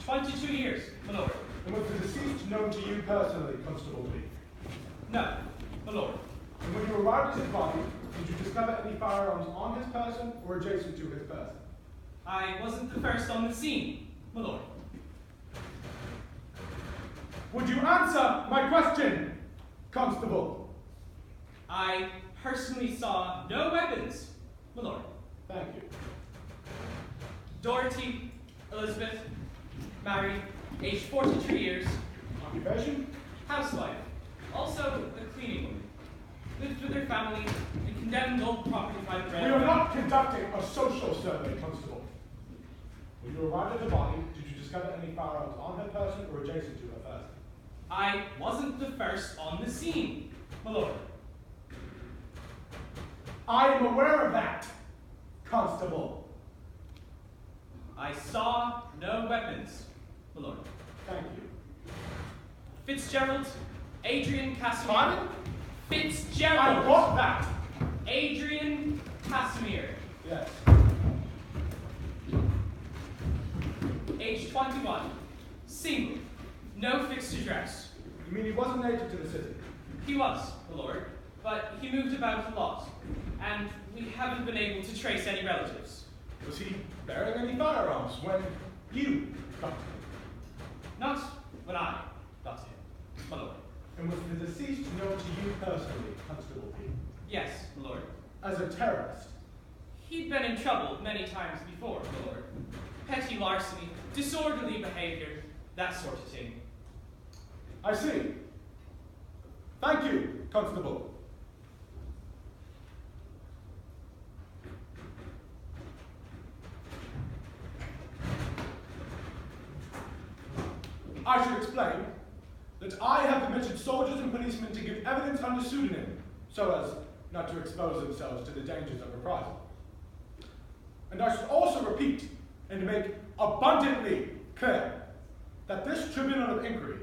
22 years, my lord. And was the deceased known to you personally, Constable B? No, my lord. And when you arrived at his body, did you discover any firearms on his person or adjacent to his person? I wasn't the first on the scene, my lord. Would you answer my question, Constable? I personally saw no weapons, my lord. Thank you. Dorothy Elizabeth, married, aged 42 years, Occupation? housewife, also a cleaning woman. Lived with her family in condemned old property by the We railroad. are not conducting a social survey, Constable. When you arrived at the body, did you discover any firearms on her person or adjacent to her person? I wasn't the first on the scene, my lord. I am aware of that, Constable. I saw no weapons, my lord. Thank you. Fitzgerald, Adrian Casimir. Pardon? Fitzgerald. I got that. Adrian Casimir, Yes. age 21, single, no fixed address. You mean he wasn't native to the city? He was, my lord, but he moved about a lot, and we haven't been able to trace any relatives. Was he bearing any firearms when you got to him? Not when I got to him, my lord. And was the deceased known to you personally, Constable P? Yes, my lord. As a terrorist? He'd been in trouble many times before, my lord. Petty larceny, disorderly behavior, that sort of thing. I see. Thank you, Constable. I should explain that I have permitted soldiers and policemen to give evidence under pseudonym so as not to expose themselves to the dangers of reprisal. And I should also repeat and make abundantly clear that this Tribunal of Inquiry,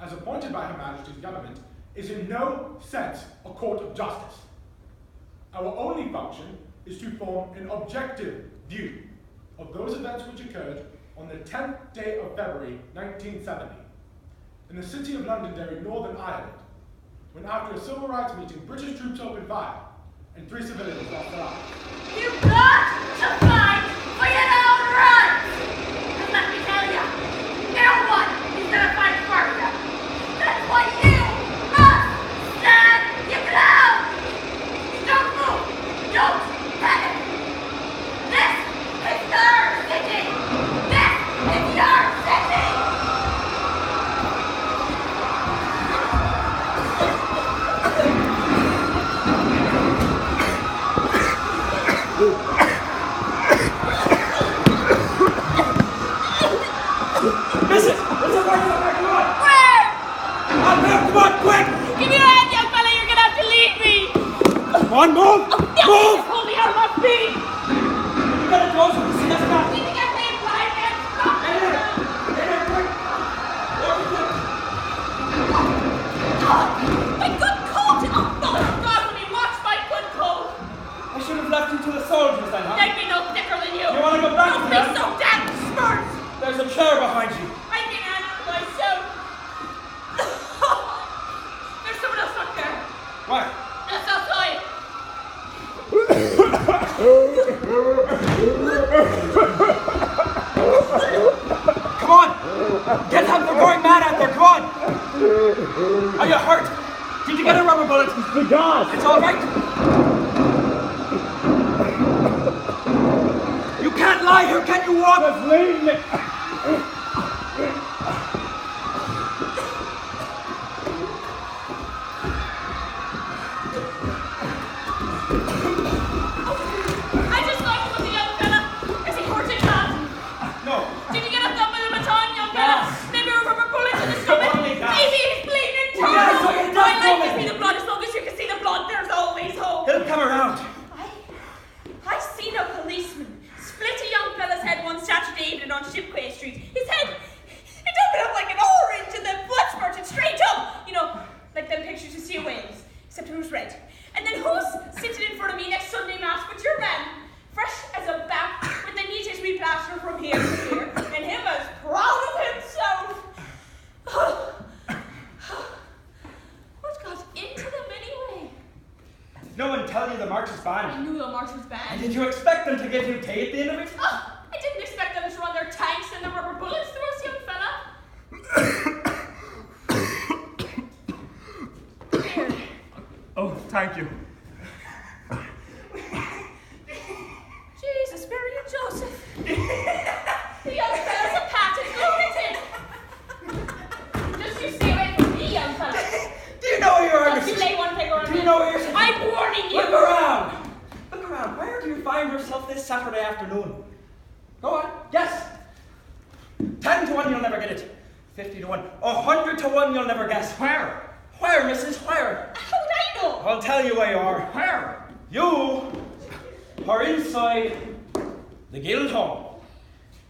as appointed by Her Majesty's government, is in no sense a court of justice. Our only function is to form an objective view of those events which occurred on the 10th day of February 1970 in the city of Londonderry, Northern Ireland, when after a civil rights meeting, British troops opened fire and 3 civilians lost their lives. You've got to fight for your own rights! And let me tell you, no one is gonna fight for you. That's why you must stand your ground! Don't move! Don't panic! This is your city! This is your city! Listen! Listen, come on! Where? Up here, come on, quick! Give me your hand, young fella, you're gonna have to leave me! Come on, move! Move! Hold me out of my feet! You gotta go so we can see us now. Need to get me in blind man! Stop! Hey there! Hey there, quick! Walk it quick! God, my good coat! Oh, God, let me watch my good coat! I should have left you to the soldiers then, huh? They'd be no thicker than you! You wanna go back Don't to be them? so damn smart! There's a chair behind you. I can handle myself! There's someone else up there! Where? That's outside! Come on! Get them! They're going mad out there! Come on! Are you hurt? Did you get a rubber bullet? The gas! It's all right! You can't lie here! Can you walk? Just leave me! I just thought you was a young fella. Is he hurt or not? No! Did you get a thumb with a baton, young fella? Yes. Maybe a rubber bullet in the stomach? Only that. Maybe he's bleeding internal? Yes, I can I like definitely. to see the blood. As long as you can see the blood, there's always hope. He'll come around. I seen a policeman split a young fella's head one Saturday evening on Shipquay Street. His head, it opened up like an orange and the blood spurted straight up. You know, like them pictures you see of whales, except it was red. And then who's sitting in front of me next Sunday Mass but your man, fresh as a bat, with the neatest wee plaster from here to here, and him as proud of marcher's I band. knew the march was And banned. did you expect them to give you tea at the end of it? Oh, I didn't expect them to run their tanks and their rubber bullets through us, young fella. Here. Oh, thank you. Jesus, Mary and Joseph. The young fella's a patent lunatic. Just you stay away from me, young fella. Do you know where you are, Just you Mrs.? lay one finger on Do me. you know where you're I'm warning you. Look around! Look around. Where do you find yourself this Saturday afternoon? Go on, guess. 10 to 1, you'll never get it. 50 to 1. 100 to 1, you'll never guess. Where? Where, Mrs.? Where? How would I know? I'll tell you where you are. Where? You are inside the guild hall.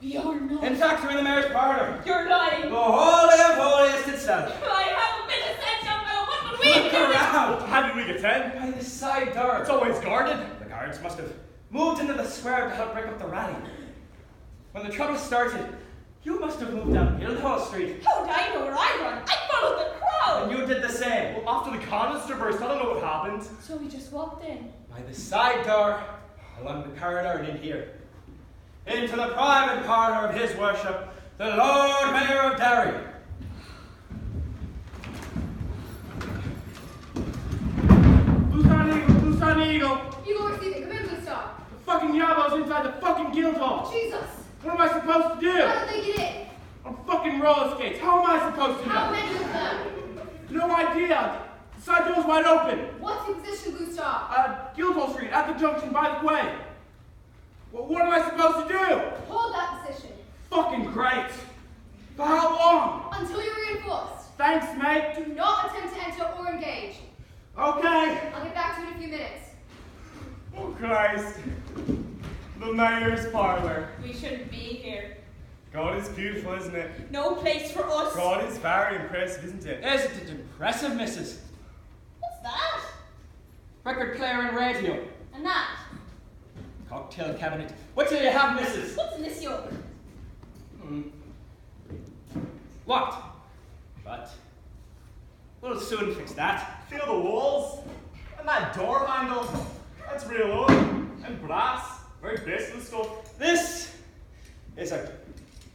You're not. In fact, you're in the mayor's parlour. You're lying. The holy of holiest itself. I have a bit of sense, young fella. What would we Look do? around. How did we get in? By the side door. It's always guarded. The guards must have moved into the square to help break up the rally. When the trouble started, you must have moved down Guildhall Street. How would I know where I run? I followed the crowd. And you did the same. Well, after the canister burst, I don't know what happened. So we just walked in. By the side door, along the corridor and in here. Into the private parlour of his worship, the Lord Mayor of Derry. Boots on Eagle. You go receive it. Come in, Gustav. The fucking Yabo's inside the fucking guild hall. Jesus. What am I supposed to do? How did they get in? On fucking roller skates. How am I supposed to How know? many of them? No idea. The side door's wide open. What's your position, Gustav? Guildhall Street, at the junction, by the way. Well, what am I supposed to do? Hold that position. Fucking great. For how long? Until you're reinforced. Thanks, mate. Do not attempt to enter or engage. Okay. I'll get back to you in a few minutes. Oh, Christ. The mayor's parlour. We shouldn't be here. God is beautiful, isn't it? No place for us. God is very impressive, isn't it? Isn't it impressive, Mrs.? What's that? Record player and radio. And that? Cocktail cabinet. What do you have, Mrs.? What's in this yoke? Locked. But we'll soon fix that. Feel the walls. And that door handle. That's real old. And brass. Very basic stuff. This is a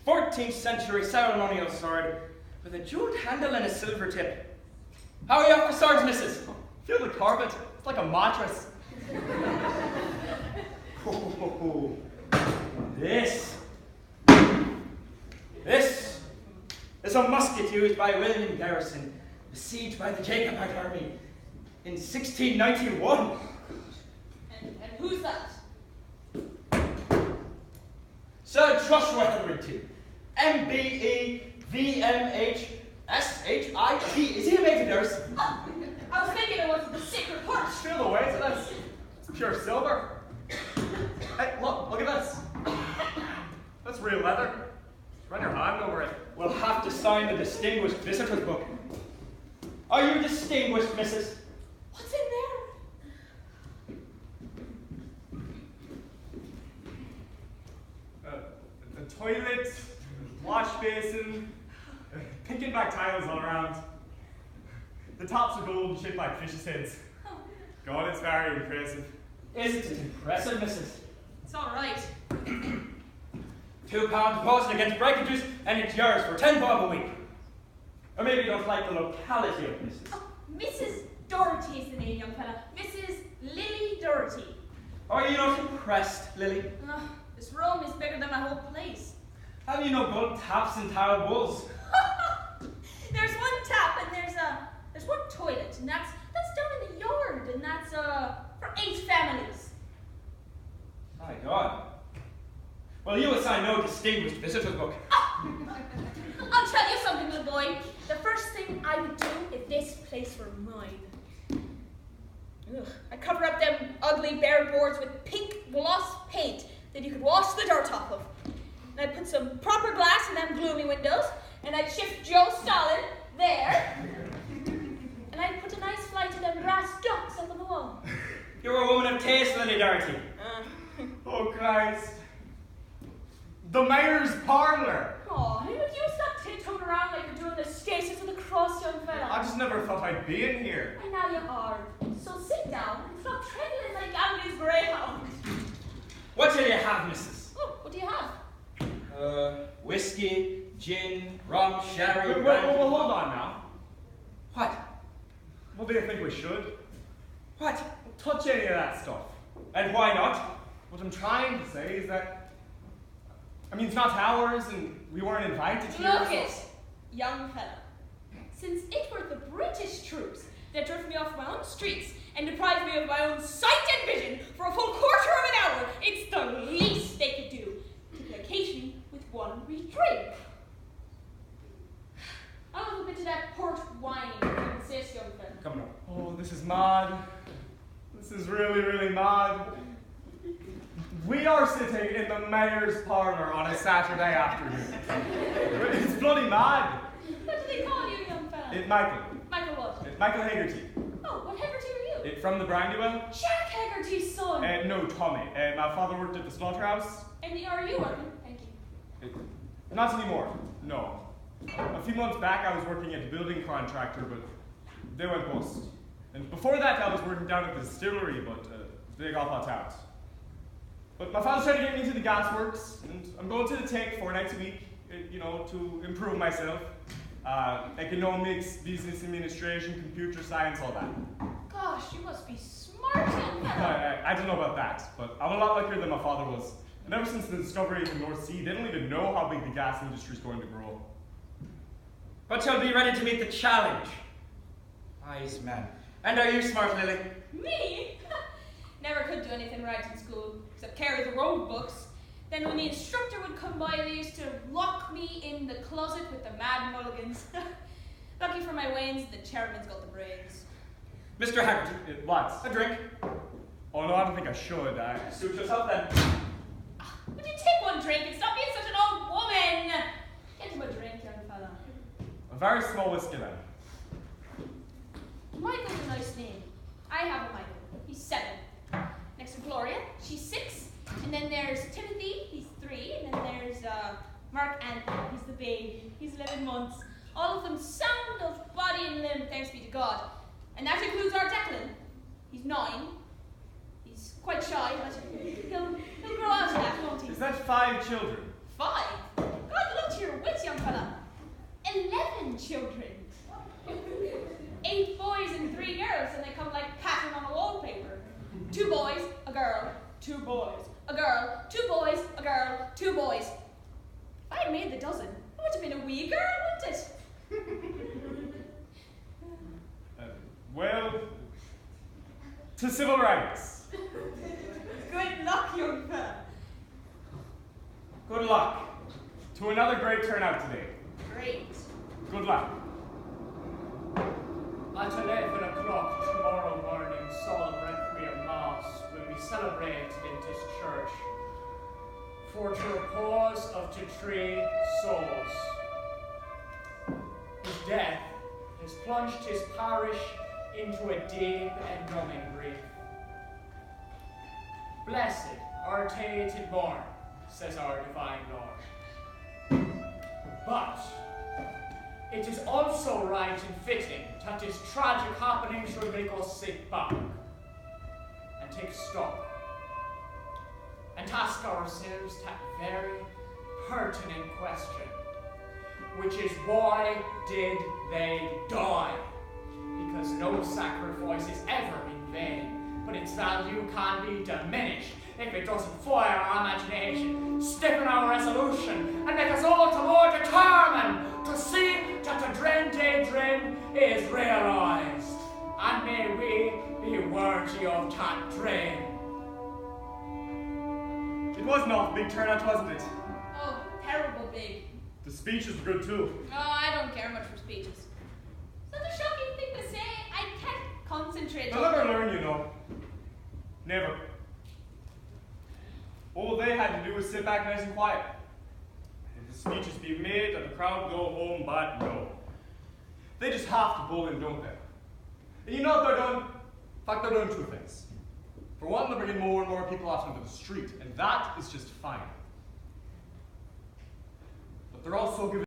14th century ceremonial sword with a jeweled handle and a silver tip. How are you off for swords, Mrs.? Feel the carpet. It's like a mattress. Oh, this is a musket used by William Garrison, besieged by the Jacobite army in 1691. And who's that? Sir Joshua Hetherington, M.B.E.V.M.H.S.H.I.T. Is he a maid of nurse? Oh, I was thinking it was the secret purse. Feel the weight of this. It's pure silver. Hey, look at this. That's real leather. Run your hand over it. We'll have to sign the Distinguished Visitors Book. Are you distinguished, Mrs.? What's in there? A toilet, wash basin, pink and black tiles all around. The tops are gold and shaped like fish's heads. God, it's very impressive. Isn't it impressive, Mrs.? It's all right. £2 deposit against breakages, and it's yours for £10 a week. Or maybe you don't like the locality of Mrs. Oh, Mrs. Doherty is the name, young fella. Mrs. Lily Doherty. Are you not impressed, Lily? This room is bigger than my whole place. Have you no gold taps and tiled walls? There's one tap and there's one toilet, and that's down in the yard, and that's for 8 families. My God. Well, you assign no Distinguished Visitors Book. I'll tell you something, little boy. The first thing I would do if this place were mine. Ugh, I'd cover up them ugly bare boards with pink gloss paint that you could wash the dirt off of. And I'd put some proper glass in them gloomy windows, and I'd shift Joe Stalin there. And I'd put a nice flight of them brass ducks up on the wall. You're a woman of taste, Lily Doherty. Oh, Christ. The mayor's parlour. Aw, you stop tiptoeing around like you're doing the stasis of the cross, young fella. I just never thought I'd be in here. And now you are. So sit down and stop trembling like What do you have, missus? Oh, what do you have? Whiskey, gin, rum, sherry, Well, brandy. hold on now. What? Well, do you think we should? What? Touch any of that stuff. And why not? What I'm trying to say is that, I mean, it's not ours, and we weren't invited here. Look it, young fella. Since it were the British troops that drove me off my own streets and deprived me of my own sight and vision for a full quarter of an hour, it's the least they could do to placate me with one wee drink. I'll have a bit of that port wine, if you insist, young fella. Come on. Oh, this is mad. This is really, really mad. We are sitting in the mayor's parlour on a Saturday afternoon. It's bloody mad. What do they call you, young fella? Michael. Michael what? Michael Haggerty. Oh, what Haggerty were you? From the Brandywell? Jack Haggerty's son. No, Tommy. My father worked at the slaughterhouse. And are you working? Thank you. Not anymore, no. A few months back I was working at a building contractor, but they went bust. And before that I was working down at the distillery, but they got bought out. But my father's trying to get me into the gasworks, and I'm going to the tank 4 nights a week, you know, to improve myself. Economics, business administration, computer science, all that. Gosh, you must be smart, young fella. I don't know about that, but I'm a lot luckier than my father was. And ever since the discovery of the North Sea, they don't even know how big the gas industry is going to grow. But you'll be ready to meet the challenge. Wise man. And are you smart, Lily? Me? Never could do anything right in school, except carry the road books. Then when the instructor would come by, they used to lock me in the closet with the mad mulligans. Lucky for my wains, the chairman's got the brains. Mr. Haggerty. What? A drink. Oh no, I don't think I should. Suit yourself then. Would you take one drink and stop being such an old woman? Get him a drink, young fella. A very small whiskey then. Michael's a nice name. I have a Michael. He's 7. Next to Gloria, she's 6. And then there's Timothy, he's 3. And then there's Mark Anthony, he's the baby. He's 11 months. All of them sound of body and limb, thanks be to God. And that includes our Declan. He's 9. He's quite shy, but he'll grow out of that, won't he? Is that 5 children? 5? God, look to your wits, young fella. 11 children. 8 boys and 3 girls, and they come like pattern on a wallpaper. 2 boys, a girl, 2 boys, a girl, 2 boys, a girl, 2 boys. If I had made the dozen, it would have been a wee girl, wouldn't it? Well, to civil rights. Good luck, young fella. Good luck. To another great turnout today. Great. Good luck. At 11 o'clock tomorrow morning, solemn requiem mass will be celebrated in this church for the repose of the 3 souls. His death has plunged his parish into a deep and numbing grief. Blessed art thou born, says our divine Lord. But it is also right and fitting that this tragic happening should make us sit back and take stock and ask ourselves that very pertinent question, which is why did they die? Because no sacrifice is ever in vain, but its value can be diminished if it doesn't fire our imagination, stiffen our resolution, and make us all the more determined to see that the dream daydream is realized. And may we be worthy of that dream. It was an awful big turnout, wasn't it? Oh, terrible big. The speeches were good too. Oh, I don't care much for speeches. Such a shocking thing to say. I can't concentrate. They'll never learn, you know. Never. All they had to do was sit back nice and quiet. If the speeches be made and the crowd go home, but no. They just have to bull in, don't they? And you know what they're doing? In fact, they're doing 2 things. For one, they're bringing more and more people out onto the street, and that is just fine. But they're also giving